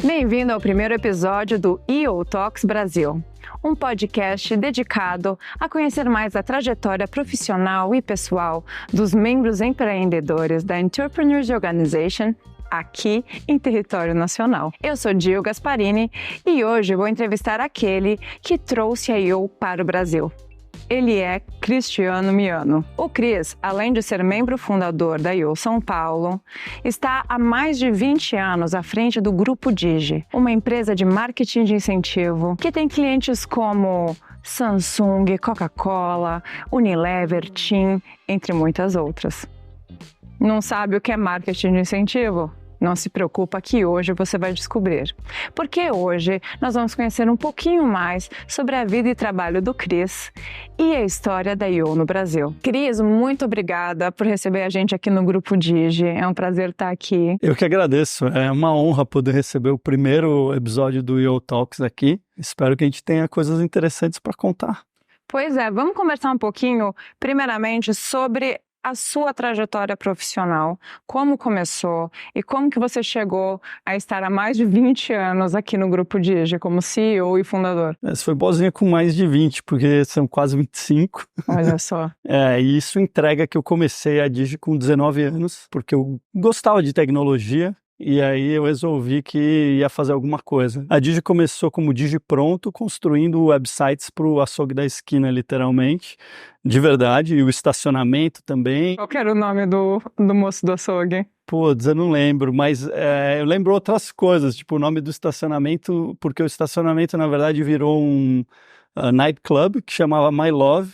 Bem-vindo ao primeiro episódio do EO Talks Brasil, um podcast dedicado a conhecer mais a trajetória profissional e pessoal dos membros empreendedores da Entrepreneurs Organization aqui em território nacional. Eu sou Gil Gasparini e hoje vou entrevistar aquele que trouxe a EO para o Brasil. Ele é Cristiano Miano. O Cris, além de ser membro fundador da EO São Paulo, está há mais de 20 anos à frente do Grupo Digi, uma empresa de marketing de incentivo que tem clientes como Samsung, Coca-Cola, Unilever, TIM, entre muitas outras. Não sabe o que é marketing de incentivo? Não se preocupa que hoje você vai descobrir. Porque hoje nós vamos conhecer um pouquinho mais sobre a vida e trabalho do Cris e a história da EO no Brasil. Cris, muito obrigada por receber a gente aqui no Grupo Digi. É um prazer estar aqui. Eu que agradeço. É uma honra poder receber o primeiro episódio do EO Talks aqui. Espero que a gente tenha coisas interessantes para contar. Pois é, vamos conversar um pouquinho, primeiramente, sobre a sua trajetória profissional, como começou e como que você chegou a estar há mais de 20 anos aqui no Grupo Digi como CEO e fundador. Essa foi boazinha com mais de 20, porque são quase 25. Olha só. E isso entrega que eu comecei a Digi com 19 anos, porque eu gostava de tecnologia. E aí eu resolvi que ia fazer alguma coisa. A Digi começou como Digi Pronto, construindo websites para o açougue da esquina, literalmente, de verdade, e o estacionamento também. Qual que era o nome do moço do açougue? Putz, eu não lembro, mas eu lembro outras coisas, tipo o nome do estacionamento, porque o estacionamento, na verdade, virou um nightclub que chamava My Love.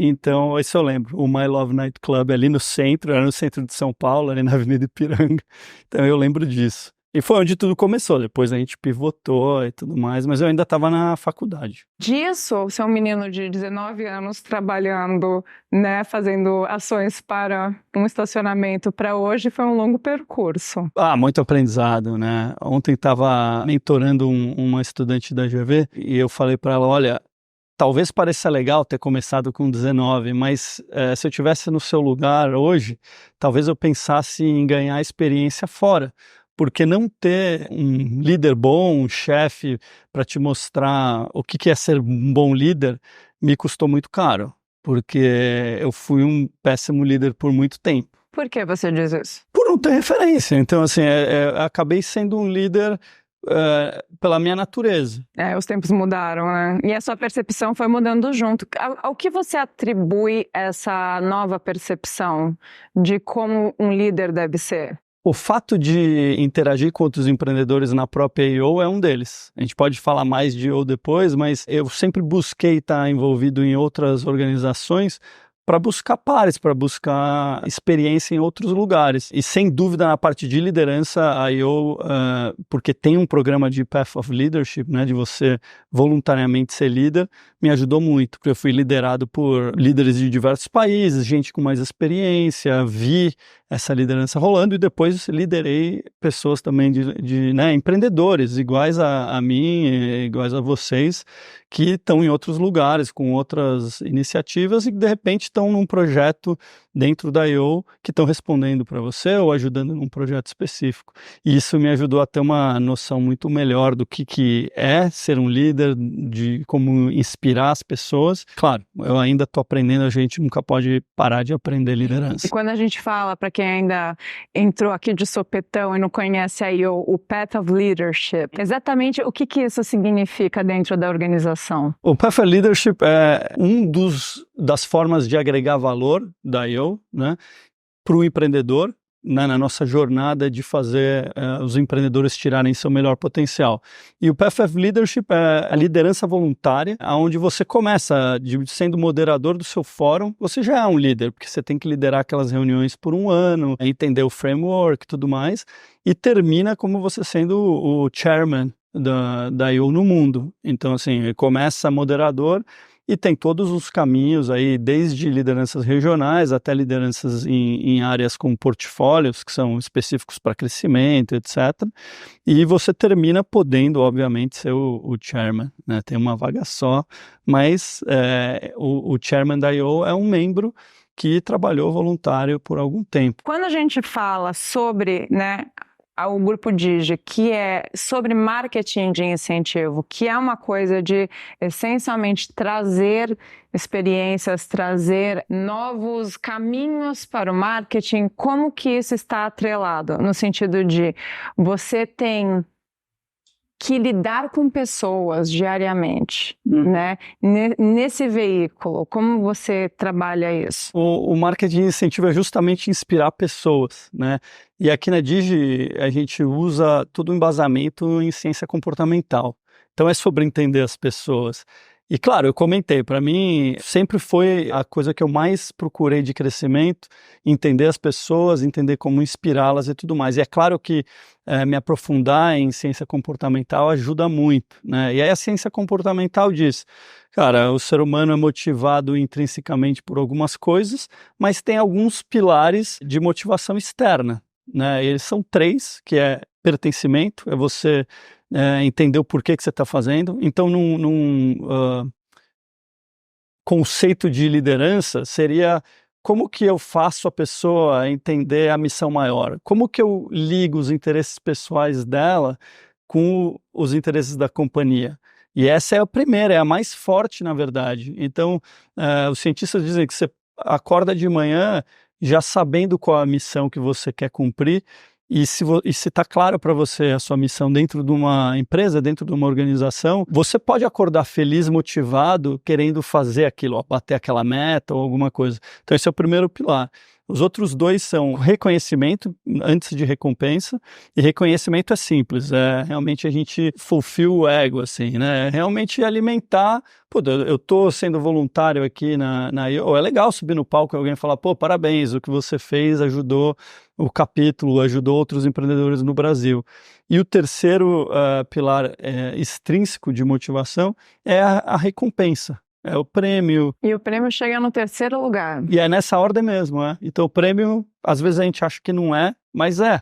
Então, isso eu lembro, o My Love Night Club ali no centro, era no centro de São Paulo, ali na Avenida Ipiranga, então eu lembro disso. E foi onde tudo começou, depois a gente pivotou e tudo mais, mas eu ainda estava na faculdade. Disso, você é um menino de 19 anos trabalhando, né, fazendo ações para um estacionamento para hoje, foi um longo percurso. Muito aprendizado, né? Ontem estava mentorando uma estudante da GV e eu falei para ela, olha, talvez pareça legal ter começado com 19, mas se eu estivesse no seu lugar hoje, talvez eu pensasse em ganhar experiência fora. Porque não ter um líder bom, um chefe para te mostrar o que é ser um bom líder, me custou muito caro. Porque eu fui um péssimo líder por muito tempo. Por que você diz isso? Por não ter referência. Então, assim, acabei sendo um líder pela minha natureza. Os tempos mudaram, né? E a sua percepção foi mudando junto. Ao que você atribui essa nova percepção de como um líder deve ser? O fato de interagir com outros empreendedores na própria EO é um deles. A gente pode falar mais de EO depois, mas eu sempre busquei estar envolvido em outras organizações para buscar pares, para buscar experiência em outros lugares. E sem dúvida na parte de liderança, a EO, porque tem um programa de Path of Leadership, né, de você voluntariamente ser líder, me ajudou muito, porque eu fui liderado por líderes de diversos países, gente com mais experiência, vi essa liderança rolando e depois liderei pessoas também né, empreendedores iguais a mim, iguais a vocês, que estão em outros lugares, com outras iniciativas e que de repente estão num projeto dentro da EO que estão respondendo para você ou ajudando num projeto específico. E isso me ajudou a ter uma noção muito melhor do que é ser um líder, de como inspirar as pessoas. Claro, eu ainda estou aprendendo, a gente nunca pode parar de aprender liderança. E quando a gente fala, para quem ainda entrou aqui de sopetão e não conhece a EO, o Path of Leadership, exatamente o que isso significa dentro da organização? O Path of Leadership é das formas de agregar valor da EO, né, para o empreendedor, né, na nossa jornada de fazer os empreendedores tirarem seu melhor potencial. E o Path of Leadership é a liderança voluntária, onde você começa sendo moderador do seu fórum, você já é um líder, porque você tem que liderar aquelas reuniões por um ano, entender o framework e tudo mais, e termina como você sendo o chairman da EO no mundo. Então, assim, começa moderador, e tem todos os caminhos aí, desde lideranças regionais até lideranças em áreas com portfólios, que são específicos para crescimento, etc. E você termina podendo, obviamente, ser o chairman, né? Tem uma vaga só, mas o chairman da EO é um membro que trabalhou voluntário por algum tempo. Quando a gente fala sobre, né, ao Grupo Digi, que é sobre marketing de incentivo, que é uma coisa de essencialmente trazer experiências, trazer novos caminhos para o marketing, como que isso está atrelado? No sentido de você tem que lidar com pessoas diariamente, né? Nesse veículo, como você trabalha isso? O marketing de incentivo é justamente inspirar pessoas, né? E aqui na Digi a gente usa todo o embasamento em ciência comportamental. Então é sobre entender as pessoas. E claro, eu comentei, para mim sempre foi a coisa que eu mais procurei de crescimento, entender as pessoas, entender como inspirá-las e tudo mais. E é claro que me aprofundar em ciência comportamental ajuda muito, né? E aí a ciência comportamental diz, cara, o ser humano é motivado intrinsecamente por algumas coisas, mas tem alguns pilares de motivação externa, né? Eles são 3, que é pertencimento, é você entender o porquê que você está fazendo. Então, num conceito de liderança, seria como que eu faço a pessoa entender a missão maior? Como que eu ligo os interesses pessoais dela com os interesses da companhia? E essa é a primeira, é a mais forte, na verdade. Então, os cientistas dizem que você acorda de manhã já sabendo qual é a missão que você quer cumprir, e se está claro para você a sua missão dentro de uma empresa, dentro de uma organização, você pode acordar feliz, motivado, querendo fazer aquilo, ó, bater aquela meta ou alguma coisa. Então esse é o primeiro pilar. Os outros 2 são reconhecimento antes de recompensa, e reconhecimento é simples, é realmente a gente fulfill o ego, assim, né? É realmente alimentar. Pô, eu tô sendo voluntário aqui na IO, é legal subir no palco e alguém falar, pô, parabéns, o que você fez ajudou o capítulo, ajudou outros empreendedores no Brasil. E o terceiro pilar extrínseco de motivação é a recompensa. É o prêmio. E o prêmio chega no 3º lugar. E é nessa ordem mesmo, é. Então o prêmio, às vezes a gente acha que não é, mas é.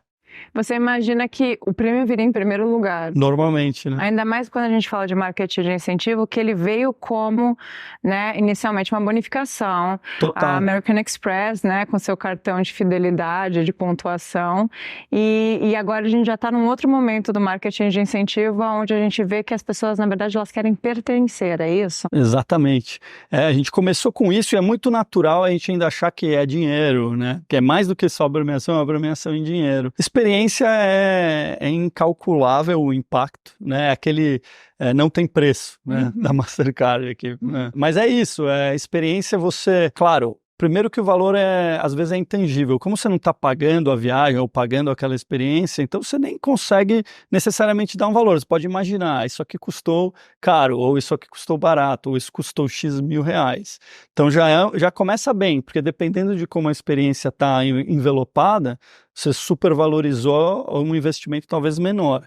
Você imagina que o prêmio viria em primeiro lugar. Normalmente, né? Ainda mais quando a gente fala de marketing de incentivo, que ele veio como, né, inicialmente uma bonificação. Total. A American Express, né, com seu cartão de fidelidade, de pontuação. E agora a gente já está num outro momento do marketing de incentivo, onde a gente vê que as pessoas, na verdade, elas querem pertencer, é isso? Exatamente. A gente começou com isso e é muito natural a gente ainda achar que é dinheiro, né? Que é mais do que só é uma premiação em dinheiro. Experiência é incalculável o impacto, né? Aquele não tem preço, né? Da Mastercard aqui. Né? Mas é isso, experiência você, claro. Primeiro que o valor às vezes é intangível. Como você não está pagando a viagem ou pagando aquela experiência, então você nem consegue necessariamente dar um valor. Você pode imaginar, isso aqui custou caro, ou isso aqui custou barato, ou isso custou X mil reais. Então já começa bem, porque dependendo de como a experiência está envelopada, você supervalorizou um investimento talvez menor,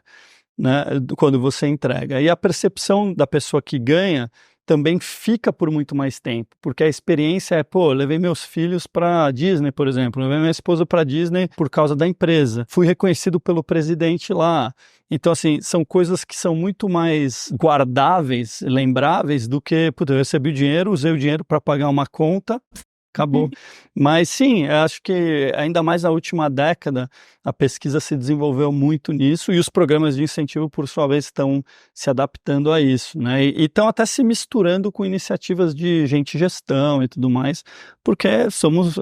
né, quando você entrega. E a percepção da pessoa que ganha também fica por muito mais tempo, porque a experiência é, pô, levei meus filhos para Disney, por exemplo, levei minha esposa para Disney por causa da empresa, fui reconhecido pelo presidente lá. Então, assim, são coisas que são muito mais guardáveis, lembráveis, do que, putz, eu recebi o dinheiro, usei o dinheiro para pagar uma conta, acabou. Mas sim, eu acho que ainda mais na última década a pesquisa se desenvolveu muito nisso, e os programas de incentivo, por sua vez, estão se adaptando a isso, né? E estão até se misturando com iniciativas de gestão e tudo mais, porque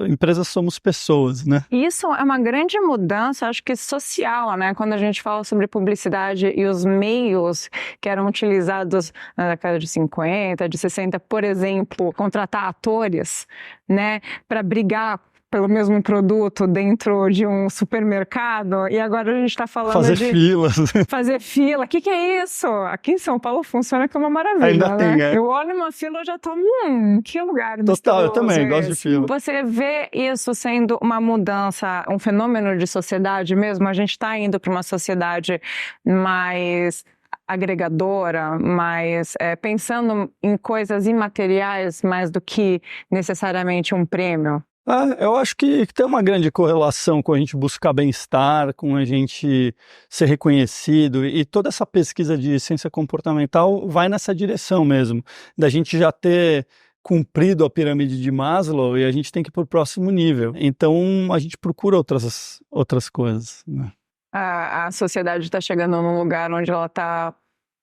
empresas somos pessoas, né? Isso é uma grande mudança, acho que social, né? Quando a gente fala sobre publicidade e os meios que eram utilizados na década de 50, de 60, por exemplo, contratar atores, né, para brigar pelo mesmo produto dentro de um supermercado, e agora a gente está falando fazer filas. Fazer fila. O que é isso? Aqui em São Paulo funciona que é uma maravilha, ainda né? Tem, Eu olho uma fila e já tô, que lugar total, eu também gosto de fila. Você vê isso sendo uma mudança, um fenômeno de sociedade mesmo? A gente está indo para uma sociedade mais agregadora, mas pensando em coisas imateriais mais do que necessariamente um prêmio? Eu acho que tem uma grande correlação com a gente buscar bem-estar, com a gente ser reconhecido, e toda essa pesquisa de ciência comportamental vai nessa direção mesmo, da gente já ter cumprido a pirâmide de Maslow e a gente tem que ir para o próximo nível. Então a gente procura outras coisas, né? A sociedade está chegando num lugar onde ela está,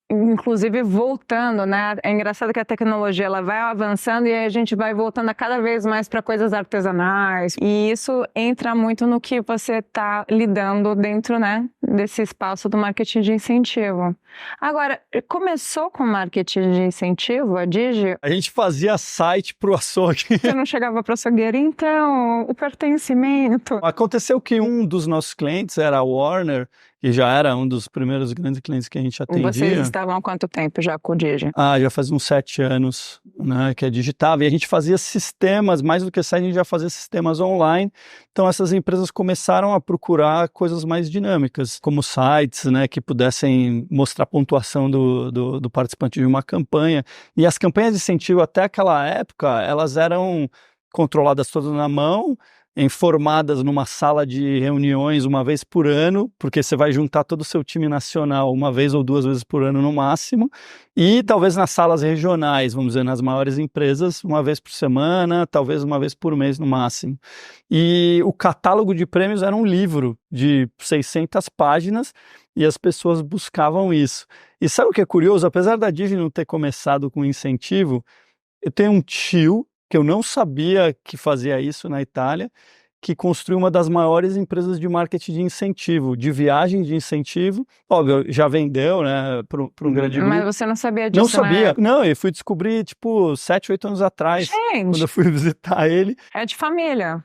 inclusive, voltando, né? É engraçado que a tecnologia ela vai avançando e aí a gente vai voltando a cada vez mais para coisas artesanais. E isso entra muito no que você está lidando dentro, né, desse espaço do marketing de incentivo. Agora, começou com marketing de incentivo, a Digi? A gente fazia site para o açougue. Você não chegava para o açougueiro, então, o pertencimento. Aconteceu que um dos nossos clientes era a Warner, que já era um dos primeiros grandes clientes que a gente atendia. Vocês estavam há quanto tempo já com o Digi? Já faz uns 7 anos, né, que é digitável. E a gente fazia sistemas, mais do que site, a gente já fazia sistemas online. Então essas empresas começaram a procurar coisas mais dinâmicas, como sites, né, que pudessem mostrar a pontuação do participante de uma campanha. E as campanhas de incentivo até aquela época, elas eram controladas todas na mão, informadas numa sala de reuniões uma vez por ano, porque você vai juntar todo o seu time nacional uma vez ou 2 vezes por ano no máximo, e talvez nas salas regionais, vamos dizer, nas maiores empresas, uma vez por semana, talvez uma vez por mês no máximo. E o catálogo de prêmios era um livro de 600 páginas e as pessoas buscavam isso. E sabe o que é curioso? Apesar da Digi não ter começado com incentivo, eu tenho um tio que eu não sabia que fazia isso na Itália, que construiu uma das maiores empresas de marketing de incentivo, de viagem de incentivo. Óbvio, já vendeu, né, para um grande grupo. Mas você não sabia disso, Não sabia. né? Não, eu fui descobrir, 7, 8 anos atrás, quando eu fui visitar ele. É de família.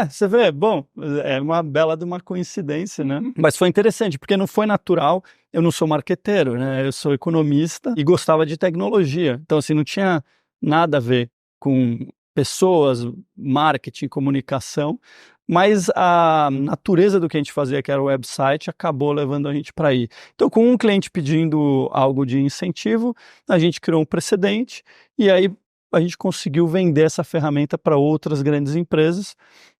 Você vê, bom, é uma bela de uma coincidência, né? Mas foi interessante, porque não foi natural. Eu não sou marqueteiro, né? Eu sou economista e gostava de tecnologia. Então, assim, não tinha nada a ver com pessoas, marketing, comunicação, mas a natureza do que a gente fazia, que era o website, acabou levando a gente para aí. Então, com um cliente pedindo algo de incentivo, a gente criou um precedente e aí a gente conseguiu vender essa ferramenta para outras grandes empresas.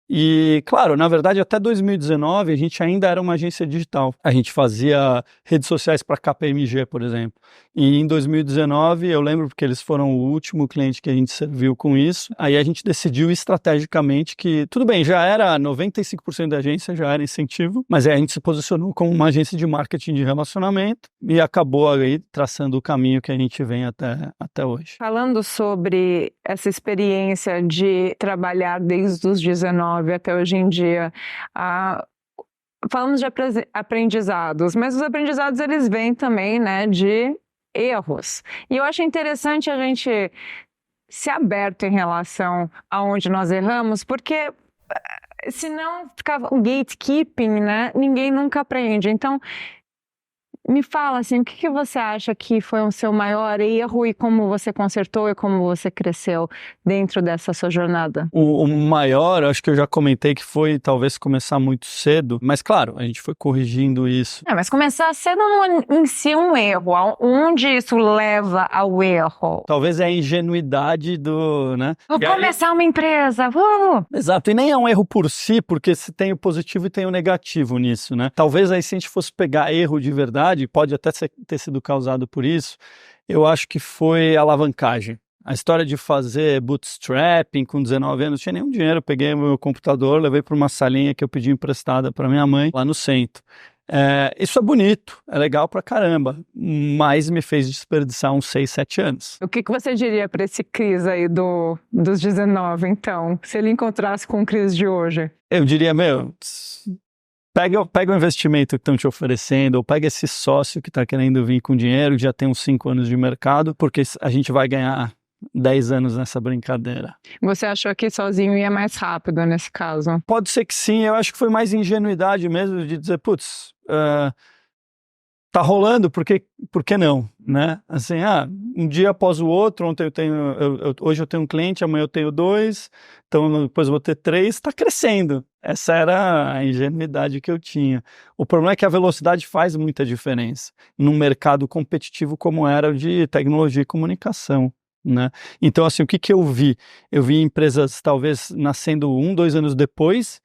E, claro, na verdade, até 2019 a gente ainda era uma agência digital. A gente fazia redes sociais para KPMG, por exemplo. E em 2019, eu lembro porque eles foram o último cliente que a gente serviu com isso. Aí a gente decidiu estrategicamente que, tudo bem, já era 95% da agência, já era incentivo, mas aí a gente se posicionou como uma agência de marketing de relacionamento e acabou aí traçando o caminho que a gente vem até hoje. Falando sobre essa experiência de trabalhar desde os 19 até hoje em dia, falamos de aprendizados, mas os aprendizados eles vêm também, né, de erros. E eu acho interessante a gente ser aberto em relação aonde nós erramos, porque senão ficava o gatekeeping, né? Ninguém nunca aprende. Então, me fala assim, o que você acha que foi o seu maior erro e como você consertou e como você cresceu dentro dessa sua jornada? O maior, acho que eu já comentei que foi talvez começar muito cedo, mas claro, a gente foi corrigindo isso. Mas começar cedo não é em si um erro, onde isso leva ao erro? Talvez é a ingenuidade do, né? Vou começar uma empresa, Exato, e nem é um erro por si, porque se tem o positivo e tem o negativo nisso, né? Talvez aí se a gente fosse pegar erro de verdade, pode até ter sido causado por isso, eu acho que foi alavancagem. A história de fazer bootstrapping com 19 anos, não tinha nenhum dinheiro, eu peguei o meu computador, levei para uma salinha que eu pedi emprestada para minha mãe, lá no centro. Isso é bonito, é legal pra caramba, mas me fez desperdiçar uns 6, 7 anos. O que você diria para esse Cris aí dos 19, então, se ele encontrasse com o Cris de hoje? Eu diria, pega o investimento que estão te oferecendo, ou pega esse sócio que está querendo vir com dinheiro, que já tem uns 5 anos de mercado, porque a gente vai ganhar 10 anos nessa brincadeira. Você achou que sozinho ia mais rápido nesse caso? Pode ser que sim, eu acho que foi mais ingenuidade mesmo de dizer, tá rolando, por que não, né? Assim, um dia após o outro, ontem hoje eu tenho um cliente, amanhã eu tenho 2, então depois eu vou ter 3, tá crescendo. Essa era a ingenuidade que eu tinha. O problema é que a velocidade faz muita diferença num mercado competitivo como era o de tecnologia e comunicação, né? Então, assim, o que eu vi? Eu vi empresas talvez nascendo 1, 2 anos depois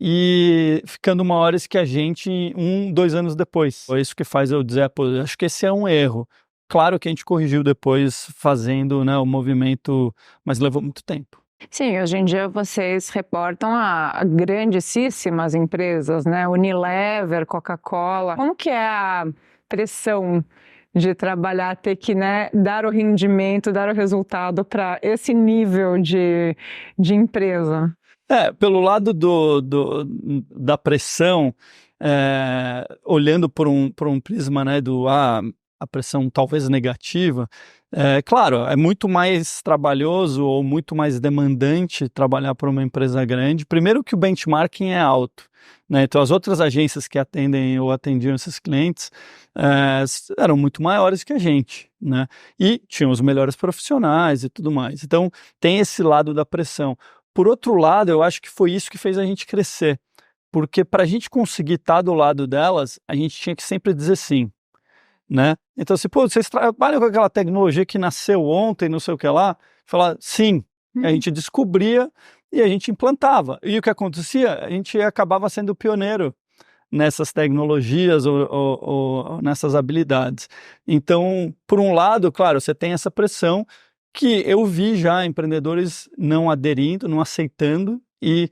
e ficando maiores que a gente 1, 2 anos depois. É isso que faz eu dizer, acho que esse é um erro. Claro que a gente corrigiu depois fazendo, né, o movimento, mas levou muito tempo. Sim, hoje em dia vocês reportam a grandíssimas empresas, né? Unilever, Coca-Cola. Como que é a pressão de trabalhar, ter que, né, dar o rendimento, dar o resultado para esse nível de empresa? Pelo lado da pressão, olhando por um prisma, né, a pressão talvez negativa, claro, é muito mais trabalhoso ou muito mais demandante trabalhar para uma empresa grande. Primeiro que o benchmarking é alto, né? Então as outras agências que atendem ou atendiam esses clientes eram muito maiores que a gente, né? E tinham os melhores profissionais e tudo mais. Então tem esse lado da pressão. Por outro lado, eu acho que foi isso que fez a gente crescer, porque para a gente conseguir estar do lado delas, a gente tinha que sempre dizer sim, né? Então, se pô, vocês trabalham com aquela tecnologia que nasceu ontem, não sei o que lá, falar sim, a gente descobria e a gente implantava. E o que acontecia? A gente acabava sendo o pioneiro nessas tecnologias ou nessas habilidades. Então, por um lado, claro, você tem essa pressão que eu vi já empreendedores não aderindo, não aceitando e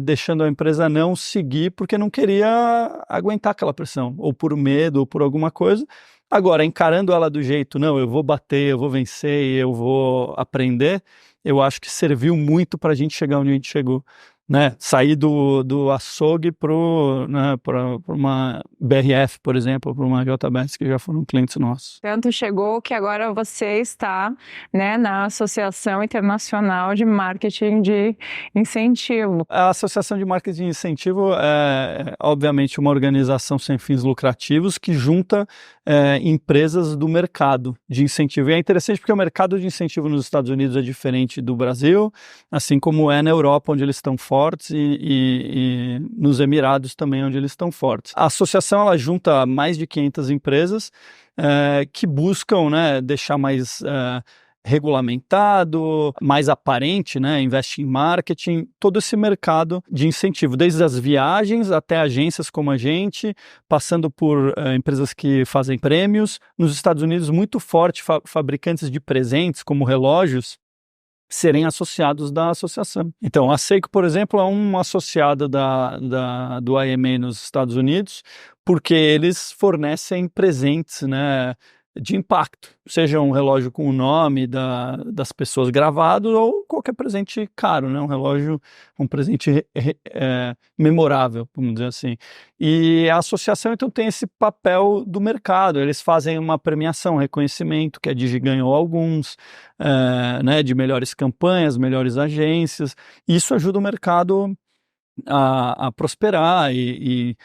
deixando a empresa não seguir porque não queria aguentar aquela pressão, ou por medo, ou por alguma coisa. Agora, encarando ela do jeito, não, eu vou bater, eu vou vencer, eu vou aprender, eu acho que serviu muito para a gente chegar onde a gente chegou. Né, sair do açougue para uma BRF, por exemplo, para uma JBS, que já foram clientes nossos. Tanto chegou que agora você está, né, na Associação Internacional de Marketing de Incentivo. A Associação de Marketing de Incentivo é, obviamente, uma organização sem fins lucrativos que junta empresas do mercado de incentivo. E é interessante porque o mercado de incentivo nos Estados Unidos é diferente do Brasil, assim como é na Europa, onde eles estão fortes, e nos Emirados também, onde eles estão fortes. A associação ela junta mais de 500 empresas que buscam, né, deixar mais regulamentado, mais aparente, né, investe em marketing, todo esse mercado de incentivo, desde as viagens até agências como a gente, passando por empresas que fazem prêmios. Nos Estados Unidos, muito forte, fabricantes de presentes, como relógios, serem associados da associação. Então, a Seiko, por exemplo, é uma associada do IMA nos Estados Unidos, porque eles fornecem presentes, né, de impacto, seja um relógio com o nome das pessoas gravado ou qualquer presente caro, né, um presente memorável, vamos dizer assim. E a associação, então, tem esse papel do mercado, eles fazem uma premiação, reconhecimento, que a Digi ganhou alguns, né, de melhores campanhas, melhores agências. Isso ajuda o mercado a prosperar e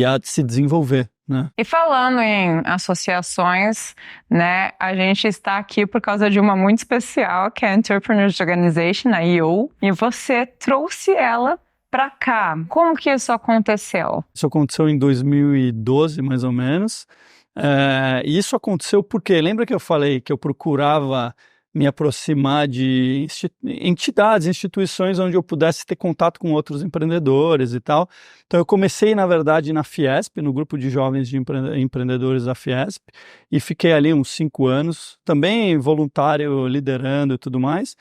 a se desenvolver, né? E falando em associações, né, a gente está aqui por causa de uma muito especial, que é a Entrepreneurs Organization, a EO, e você trouxe ela para cá. Como que isso aconteceu? Isso aconteceu em 2012, mais ou menos. E isso aconteceu porque, lembra que eu falei que eu procurava me aproximar de entidades, instituições onde eu pudesse ter contato com outros empreendedores e tal. Então eu comecei, na verdade, na Fiesp, no grupo de jovens de empreendedores da Fiesp, e fiquei ali uns 5 anos, também voluntário, liderando e tudo mais.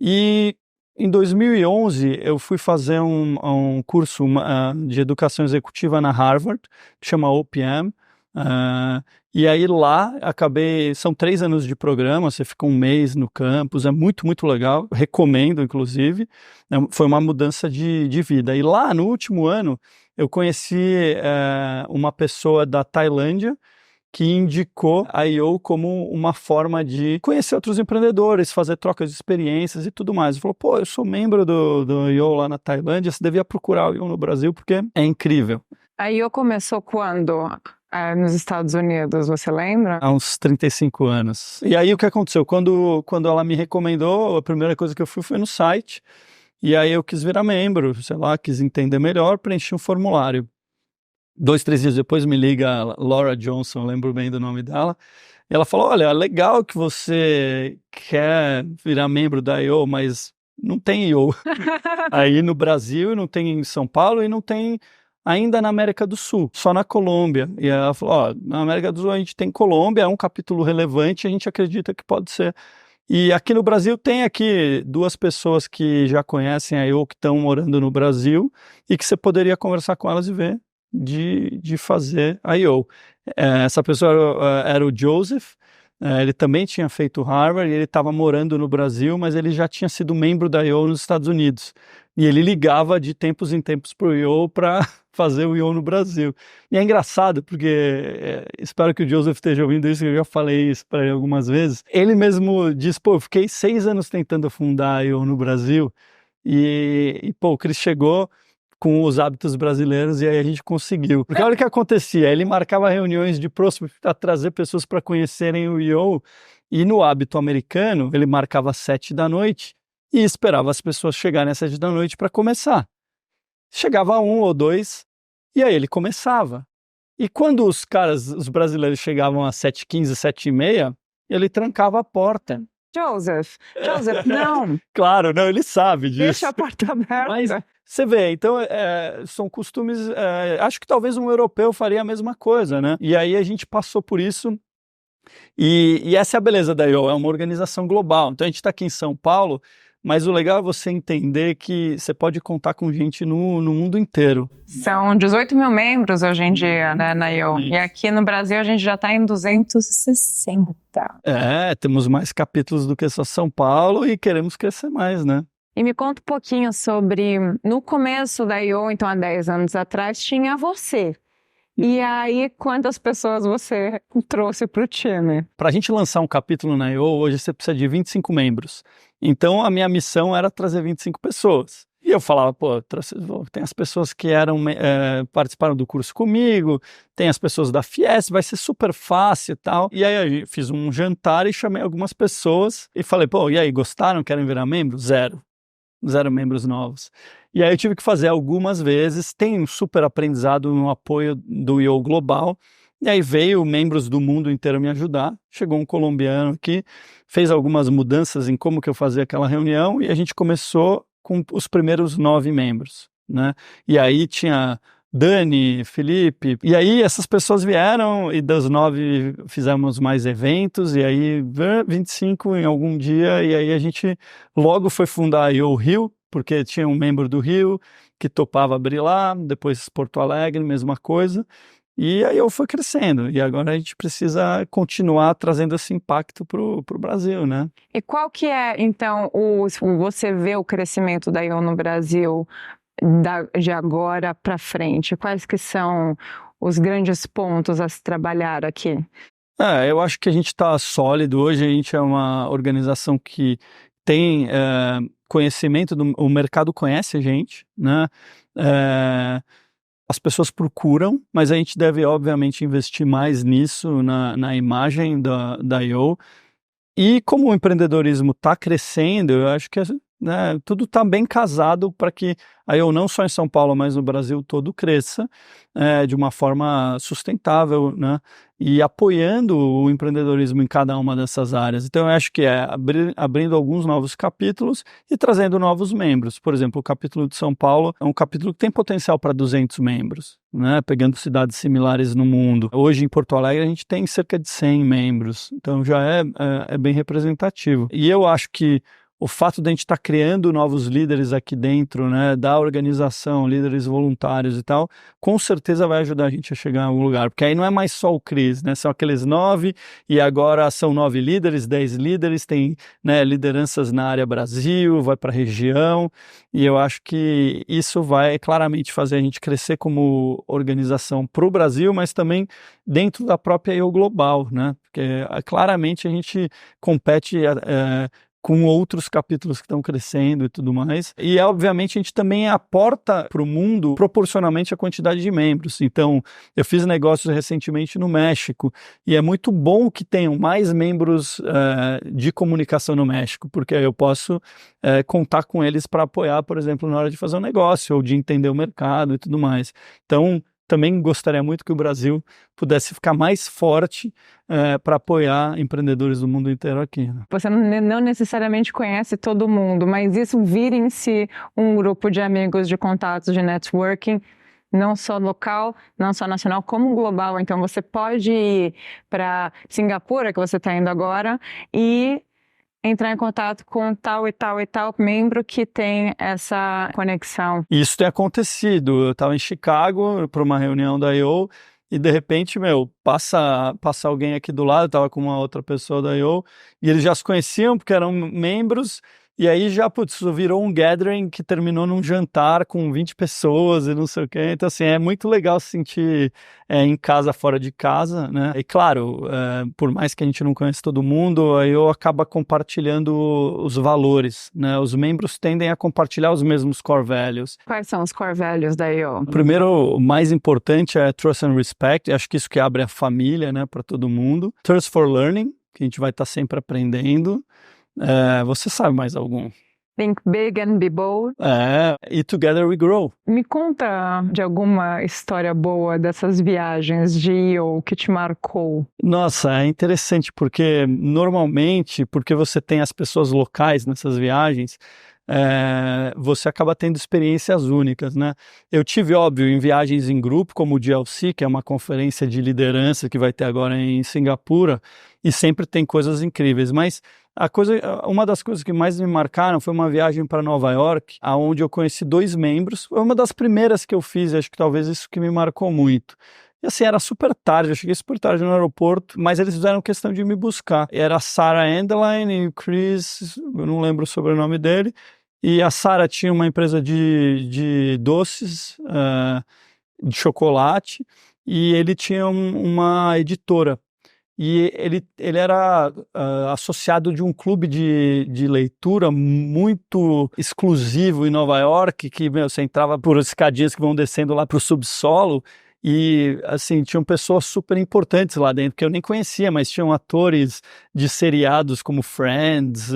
E em 2011 eu fui fazer um curso de educação executiva na Harvard, que chama OPM, e aí lá são 3 anos de programa, você fica um mês no campus, é muito, muito legal, recomendo inclusive, foi uma mudança de vida. E lá no último ano eu conheci uma pessoa da Tailândia que indicou a IO como uma forma de conhecer outros empreendedores, fazer trocas de experiências e tudo mais. Ele falou, pô, eu sou membro do IO lá na Tailândia, você devia procurar o IO no Brasil porque é incrível. A IO começou quando? Nos Estados Unidos, você lembra? Há uns 35 anos. E aí o que aconteceu? Quando ela me recomendou, a primeira coisa que eu fui foi no site, e aí eu quis virar membro, sei lá, quis entender melhor, preenchi um formulário. 2, 3 dias depois me liga a Laura Johnson, lembro bem do nome dela, e ela falou, olha, legal que você quer virar membro da IO, mas não tem IO aí no Brasil, não tem em São Paulo e não tem ainda na América do Sul, só na Colômbia. E ela falou, ó, na América do Sul a gente tem Colômbia, é um capítulo relevante, a gente acredita que pode ser. E aqui no Brasil tem aqui 2 pessoas que já conhecem a I.O., que estão morando no Brasil e que você poderia conversar com elas e ver de fazer a I.O. Essa pessoa era o Joseph. Ele também tinha feito Harvard e ele estava morando no Brasil, mas ele já tinha sido membro da I.O. nos Estados Unidos. E ele ligava de tempos em tempos para o I.O. para fazer o I.O. no Brasil. E é engraçado, porque espero que o Joseph esteja ouvindo isso, eu já falei isso para ele algumas vezes. Ele mesmo diz, pô, eu fiquei 6 anos tentando fundar a I.O. no Brasil e pô, o Chris chegou com os hábitos brasileiros e aí a gente conseguiu. Porque olha o que acontecia, ele marcava reuniões de prospect para trazer pessoas para conhecerem o I.O. e no hábito americano ele marcava às 7 da noite e esperava as pessoas chegarem às 7 da noite para começar. Chegava 1 ou 2 e aí ele começava. E quando os brasileiros chegavam às 7h15, 7h30, ele trancava a porta. Joseph, não. Claro, não, ele sabe disso. Deixa a porta aberta. Mas você vê, então são costumes, acho que talvez um europeu faria a mesma coisa, né? E aí a gente passou por isso e essa é a beleza da I.O., é uma organização global. Então a gente está aqui em São Paulo, mas o legal é você entender que você pode contar com gente no mundo inteiro. São 18 mil membros hoje em dia, né, na I.O. E aqui no Brasil a gente já está em 260. Temos mais capítulos do que só São Paulo e queremos crescer mais, né? E me conta um pouquinho sobre, no começo da I.O., então há 10 anos atrás, tinha você. E aí, quantas pessoas você trouxe para o time? Para a gente lançar um capítulo na I.O., hoje você precisa de 25 membros. Então, a minha missão era trazer 25 pessoas. E eu falava, pô, tem as pessoas que participaram do curso comigo, tem as pessoas da Fies, vai ser super fácil e tal. E aí eu fiz um jantar e chamei algumas pessoas e falei, pô, e aí, gostaram? Querem virar membro? Zero membros novos. E aí eu tive que fazer algumas vezes, tem um super aprendizado no apoio do I.O. Global, e aí veio membros do mundo inteiro me ajudar, chegou um colombiano aqui, fez algumas mudanças em como que eu fazia aquela reunião, e a gente começou com os primeiros 9 membros, né? E aí tinha Dani, Felipe, e aí essas pessoas vieram e das 9 fizemos mais eventos, e aí 25 em algum dia, e aí a gente logo foi fundar a I.O. Rio, porque tinha um membro do Rio que topava abrir lá, depois Porto Alegre, mesma coisa, e aí eu fui crescendo, e agora a gente precisa continuar trazendo esse impacto pro Brasil, né? E qual que é, então, você vê o crescimento da I.O. no Brasil de agora para frente? Quais que são os grandes pontos a se trabalhar aqui? Eu acho que a gente está sólido. Hoje a gente é uma organização que tem conhecimento, o mercado conhece a gente, né? As pessoas procuram, mas a gente deve, obviamente, investir mais nisso, na imagem da I.O. E como o empreendedorismo está crescendo, eu acho que tudo está bem casado para que a I.O. não só em São Paulo, mas no Brasil todo cresça de uma forma sustentável, né? E apoiando o empreendedorismo em cada uma dessas áreas. Então eu acho que abrindo alguns novos capítulos e trazendo novos membros. Por exemplo, o capítulo de São Paulo é um capítulo que tem potencial para 200 membros, né? Pegando cidades similares no mundo. Hoje em Porto Alegre a gente tem cerca de 100 membros, então já é bem representativo. E eu acho que o fato de a gente estar criando novos líderes aqui dentro, né, da organização, líderes voluntários e tal, com certeza vai ajudar a gente a chegar em algum lugar, porque aí não é mais só o Chris, né, são aqueles 9 e agora são 9 líderes, 10 líderes, tem, né, lideranças na área Brasil, vai para a região, e eu acho que isso vai claramente fazer a gente crescer como organização para o Brasil, mas também dentro da própria I.O. Global, né, porque claramente a gente compete com outros capítulos que estão crescendo e tudo mais. E, obviamente, a gente também aporta para o mundo proporcionalmente a quantidade de membros. Então, eu fiz negócios recentemente no México e é muito bom que tenham mais membros de comunicação no México, porque eu posso contar com eles para apoiar, por exemplo, na hora de fazer um negócio ou de entender o mercado e tudo mais. Então, também gostaria muito que o Brasil pudesse ficar mais forte para apoiar empreendedores do mundo inteiro aqui, né? Você não necessariamente conhece todo mundo, mas isso vira em si um grupo de amigos, de contatos, de networking, não só local, não só nacional, como global. Então você pode ir para Singapura, que você está indo agora, e entrar em contato com tal e tal e tal membro que tem essa conexão. Isso tem acontecido. Eu estava em Chicago para uma reunião da I/O e de repente, passa alguém aqui do lado, eu estava com uma outra pessoa da I/O e eles já se conheciam porque eram membros. E aí já, virou um gathering que terminou num jantar com 20 pessoas e não sei o quê. Então, assim, é muito legal se sentir em casa, fora de casa, né? E claro, por mais que a gente não conheça todo mundo, aí eu acaba compartilhando os valores, né? Os membros tendem a compartilhar os mesmos core values. Quais são os core values da I/O? O primeiro, o mais importante é Trust and Respect. Acho que isso que abre a família, né, para todo mundo. Thirst for Learning, que a gente vai estar sempre aprendendo. Você sabe mais algum? Think big and be bold. E Together we grow. Me conta de alguma história boa dessas viagens de I/O que te marcou. Nossa, é interessante porque normalmente, porque você tem as pessoas locais nessas viagens, você acaba tendo experiências únicas, né? Eu tive, óbvio, em viagens em grupo, como o GLC, que é uma conferência de liderança que vai ter agora em Singapura, e sempre tem coisas incríveis, mas uma das coisas que mais me marcaram foi uma viagem para Nova York, onde eu conheci 2 membros. Foi uma das primeiras que eu fiz, acho que talvez isso que me marcou muito. E assim, era super tarde, eu cheguei super tarde no aeroporto, mas eles fizeram questão de me buscar. Era a Sarah Endeline e o Chris, eu não lembro o sobrenome dele, e a Sarah tinha uma empresa de doces, de chocolate, e ele tinha uma editora. E ele era associado de um clube de leitura muito exclusivo em Nova York, que você entrava por escadinhas que vão descendo lá para o subsolo, e assim, tinham pessoas super importantes lá dentro, que eu nem conhecia, mas tinham atores de seriados como Friends,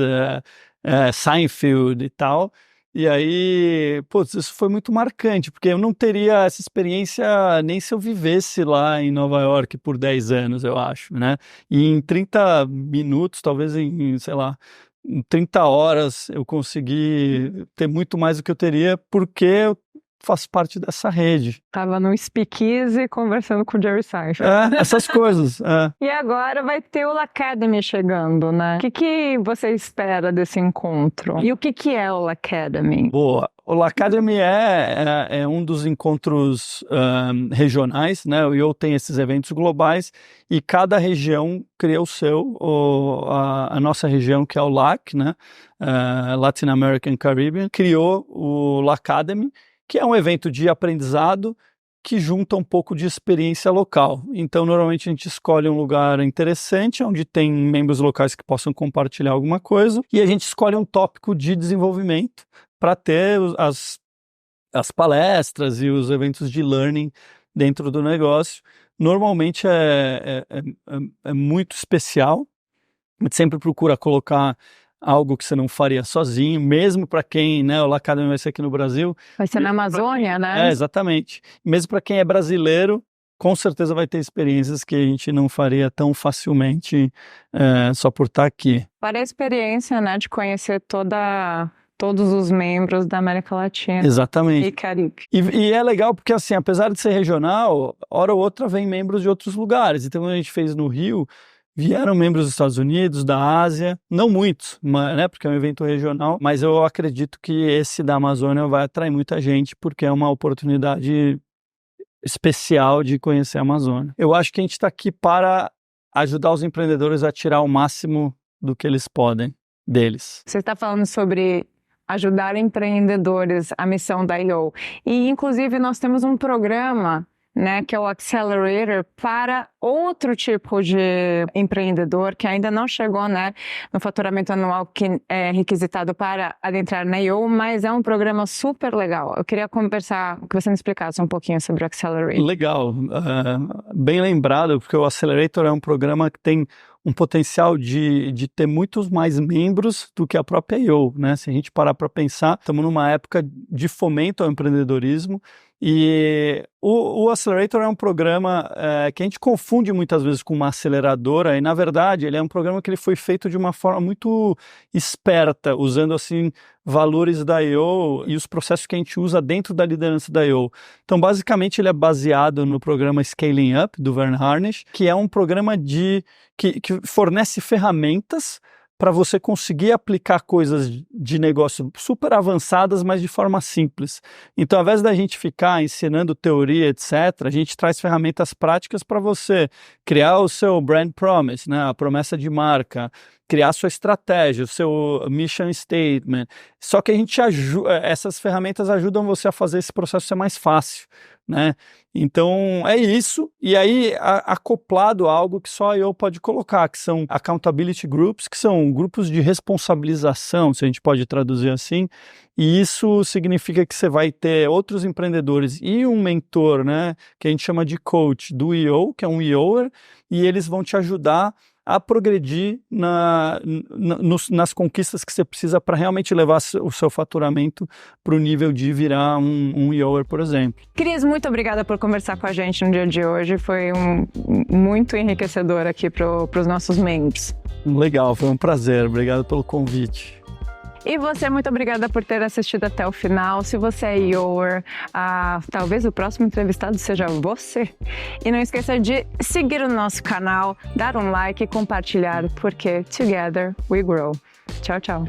Seinfeld e tal. E aí, isso foi muito marcante, porque eu não teria essa experiência nem se eu vivesse lá em Nova York por 10 anos, eu acho, né? E em 30 minutos, talvez sei lá, em 30 horas, eu consegui ter muito mais do que eu teria, porque eu faço parte dessa rede. Tava no Speakeasy conversando com o Jerry Seinfeld. Essas coisas. E agora vai ter o Lacademy chegando, né? O que você espera desse encontro? E o que é o Lacademy? Boa. O Lacademy é um dos encontros regionais, né? O I/O tem esses eventos globais e cada região cria o seu. A nossa região, que é o LAC, né? Latin American Caribbean, criou o Lacademy, que é um evento de aprendizado que junta um pouco de experiência local. Então, normalmente a gente escolhe um lugar interessante, onde tem membros locais que possam compartilhar alguma coisa, e a gente escolhe um tópico de desenvolvimento para ter as palestras e os eventos de learning dentro do negócio. Normalmente é muito especial, a gente sempre procura colocar algo que você não faria sozinho, mesmo para quem, né, o Lacademy vai ser aqui no Brasil. Vai ser na Amazônia, né? Exatamente. Mesmo para quem é brasileiro, com certeza vai ter experiências que a gente não faria tão facilmente só por estar aqui. Para a experiência, né, de conhecer todos os membros da América Latina. Exatamente. E Caribe. E é legal porque, assim, apesar de ser regional, hora ou outra vem membros de outros lugares. Então, a gente fez no Rio, vieram membros dos Estados Unidos, da Ásia, não muitos, né, porque é um evento regional, mas eu acredito que esse da Amazônia vai atrair muita gente, porque é uma oportunidade especial de conhecer a Amazônia. Eu acho que a gente está aqui para ajudar os empreendedores a tirar o máximo do que eles podem deles. Você está falando sobre ajudar empreendedores, a missão da I/O. E, inclusive, nós temos um programa, né, que é o Accelerator, para outro tipo de empreendedor que ainda não chegou, né, no faturamento anual que é requisitado para adentrar na I/O, mas é um programa super legal. Eu queria conversar, que você me explicasse um pouquinho sobre o Accelerator. Legal, bem lembrado, porque o Accelerator é um programa que tem um potencial de ter muitos mais membros do que a própria I/O, né? Se a gente parar para pensar, estamos numa época de fomento ao empreendedorismo. E o Accelerator é um programa que a gente confunde muitas vezes com uma aceleradora, e na verdade ele é um programa que ele foi feito de uma forma muito esperta, usando assim valores da I/O e os processos que a gente usa dentro da liderança da I/O. Então basicamente ele é baseado no programa Scaling Up, do Verne Harnish, que é um programa que fornece ferramentas para você conseguir aplicar coisas de negócio super avançadas, mas de forma simples. Então, ao invés da gente ficar ensinando teoria, etc., a gente traz ferramentas práticas para você criar o seu brand promise, né? A promessa de marca, criar a sua estratégia, o seu mission statement. Só que a gente essas ferramentas ajudam você a fazer esse processo ser mais fácil, né? Então é isso, e aí acoplado a algo que só eu pode colocar, que são accountability groups, que são grupos de responsabilização, se a gente pode traduzir assim, e isso significa que você vai ter outros empreendedores e um mentor, né, que a gente chama de coach do EO, que é um EOer, e eles vão te ajudar a progredir nas conquistas que você precisa para realmente levar o seu faturamento para o nível de virar um EOer, por exemplo. Cris, muito obrigada por conversar com a gente no dia de hoje. Foi muito enriquecedor aqui para os nossos membros. Legal, foi um prazer. Obrigado pelo convite. E você, muito obrigada por ter assistido até o final. Se você é EOer, talvez o próximo entrevistado seja você. E não esqueça de seguir o nosso canal, dar um like e compartilhar, porque together we grow. Tchau, tchau.